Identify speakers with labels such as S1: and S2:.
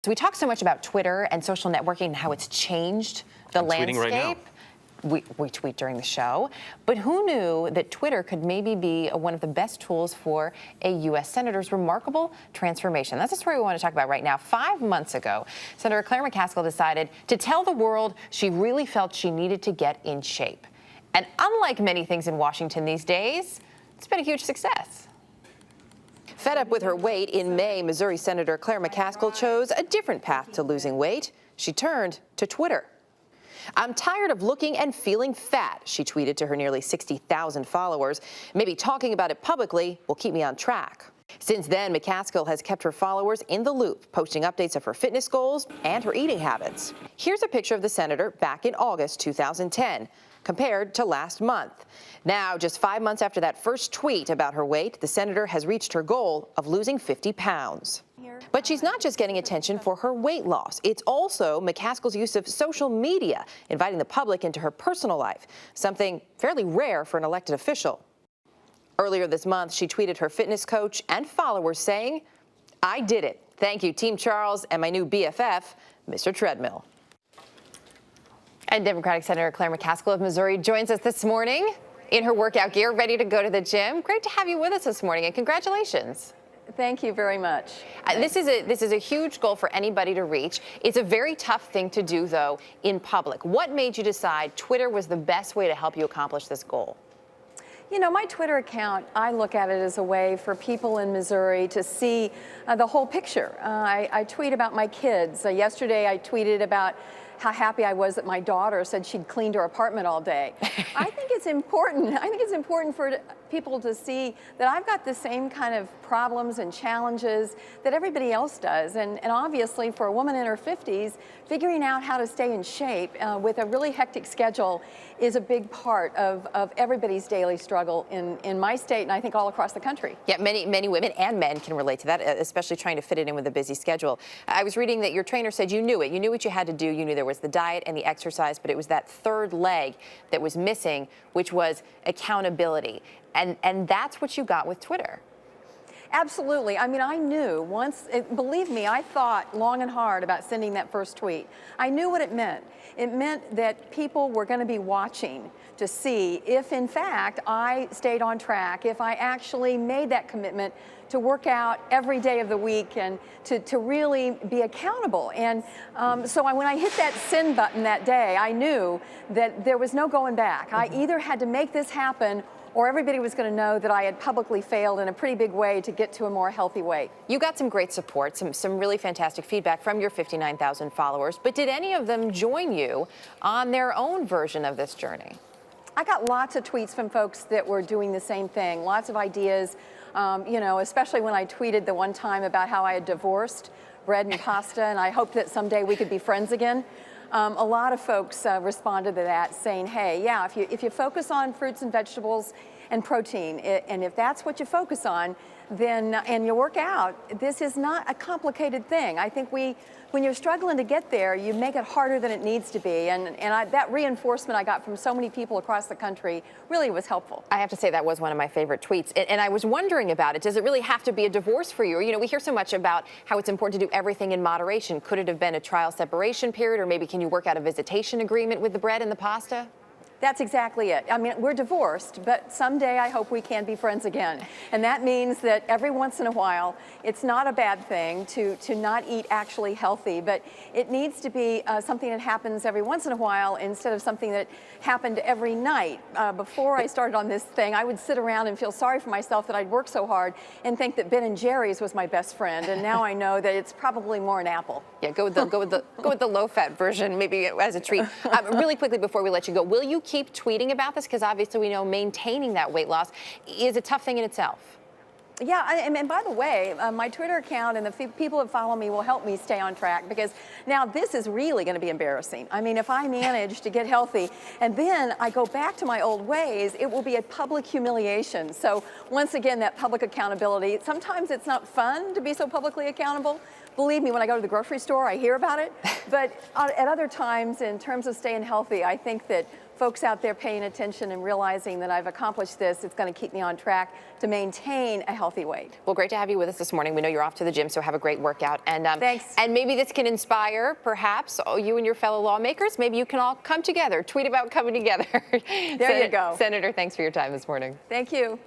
S1: So we talk so much about Twitter and social networking and how it's changed the landscape.
S2: Tweeting right now.
S1: We tweet during the show, but who knew that Twitter could maybe be one of the best tools for a U.S. senator's remarkable transformation? That's the story we want to talk about right now. 5 months ago, Senator Claire McCaskill decided to tell the world she really felt she needed to get in shape. And unlike many things in Washington these days, it's been a huge success. Fed up with her weight, in May, Missouri Senator Claire McCaskill chose a different path to losing weight. She turned to Twitter. "I'm tired of looking and feeling fat," she tweeted to her nearly 60,000 followers. "Maybe talking about it publicly will keep me on track." Since then, McCaskill has kept her followers in the loop, posting updates of her fitness goals and her eating habits. Here's a picture of the senator back in August 2010, compared to last month. Now, just 5 months after that first tweet about her weight, the senator has reached her goal of losing 50 pounds. But she's not just getting attention for her weight loss. It's also McCaskill's use of social media, inviting the public into her personal life, something fairly rare for an elected official. Earlier this month, she tweeted her fitness coach and followers saying, "I did it. Thank you, Team Charles, and my new BFF, Mr. Treadmill." And Democratic Senator Claire McCaskill of Missouri joins us this morning in her workout gear, ready to go to the gym. Great to have you with us this morning, and congratulations.
S3: Thank you very much.
S1: This is a huge goal for anybody to reach. It's a very tough thing to do, though, in public. What made you decide Twitter was the best way to help you accomplish this goal?
S3: You know, my Twitter account, I look at it as a way for people in Missouri to see the whole picture. I tweet about my kids. Yesterday, I tweeted about how happy I was that my daughter said she'd cleaned her apartment all day. I think it's important. I think it's important for people to see that I've got the same kind of problems and challenges that everybody else does. And obviously, for a woman in her 50s, figuring out how to stay in shape with a really hectic schedule is a big part of everybody's daily struggle in my state, and I think all across the country.
S1: Yeah, many women and men can relate to that, especially trying to fit it in with a busy schedule. I was reading that your trainer said you knew it. You knew what you had to do. You knew there was the diet and the exercise, but it was that third leg that was missing, which was accountability. And that's what you got with Twitter.
S3: Absolutely. I mean, I knew once, believe me, I thought long and hard about sending that first tweet. I knew what it meant. It meant that people were going to be watching to see if, in fact, I stayed on track, if I actually made that commitment to work out every day of the week and to really be accountable. And so when I hit that send button that day, I knew that there was no going back. I either had to make this happen or everybody was going to know that I had publicly failed in a pretty big way to get to a more healthy weight.
S1: You got some great support, some really fantastic feedback from your 59,000 followers, but did any of them join you on their own version of this journey?
S3: I got lots of tweets from folks that were doing the same thing, lots of ideas, you know, especially when I tweeted the one time about how I had divorced bread and pasta, and I hoped that someday we could be friends again. A lot of folks responded to that saying, hey, yeah, if you focus on fruits and vegetables and protein, and if that's what you focus on, then, and you work out, this is not a complicated thing. I think when you're struggling to get there, you make it harder than it needs to be. And that reinforcement I got from so many people across the country really was helpful.
S1: I have to say that was one of my favorite tweets. And I was wondering about it. Does it really have to be a divorce for you? You know, we hear so much about how it's important to do everything in moderation. Could it have been a trial separation period? Or maybe can you work out a visitation agreement with the bread and the pasta?
S3: That's exactly it. I mean, we're divorced, but someday I hope we can be friends again. And that means that every once in a while, it's not a bad thing to not eat actually healthy, but it needs to be something that happens every once in a while instead of something that happened every night. Before I started on this thing, I would sit around and feel sorry for myself that I'd worked so hard and think that Ben & Jerry's was my best friend. And now I know that it's probably more an apple.
S1: Yeah, go with the low-fat version, maybe as a treat. Really quickly before we let you go, will you keep tweeting about this? Because obviously we know maintaining that weight loss is a tough thing in itself.
S3: Yeah, and by the way, my Twitter account and the people that follow me will help me stay on track, because now this is really going to be embarrassing. I mean, if I manage to get healthy and then I go back to my old ways, it will be a public humiliation. So once again, that public accountability, sometimes it's not fun to be so publicly accountable. Believe me, when I go to the grocery store, I hear about it. But at other times, in terms of staying healthy, I think that folks out there paying attention and realizing that I've accomplished this, it's going to keep me on track to maintain a healthy weight.
S1: Well, great to have you with us this morning. We know you're off to the gym, so have a great workout. And
S3: thanks.
S1: And maybe this can inspire, perhaps, you and your fellow lawmakers. Maybe you can all come together, tweet about coming together.
S3: There you go.
S1: Senator, thanks for your time this morning.
S3: Thank you.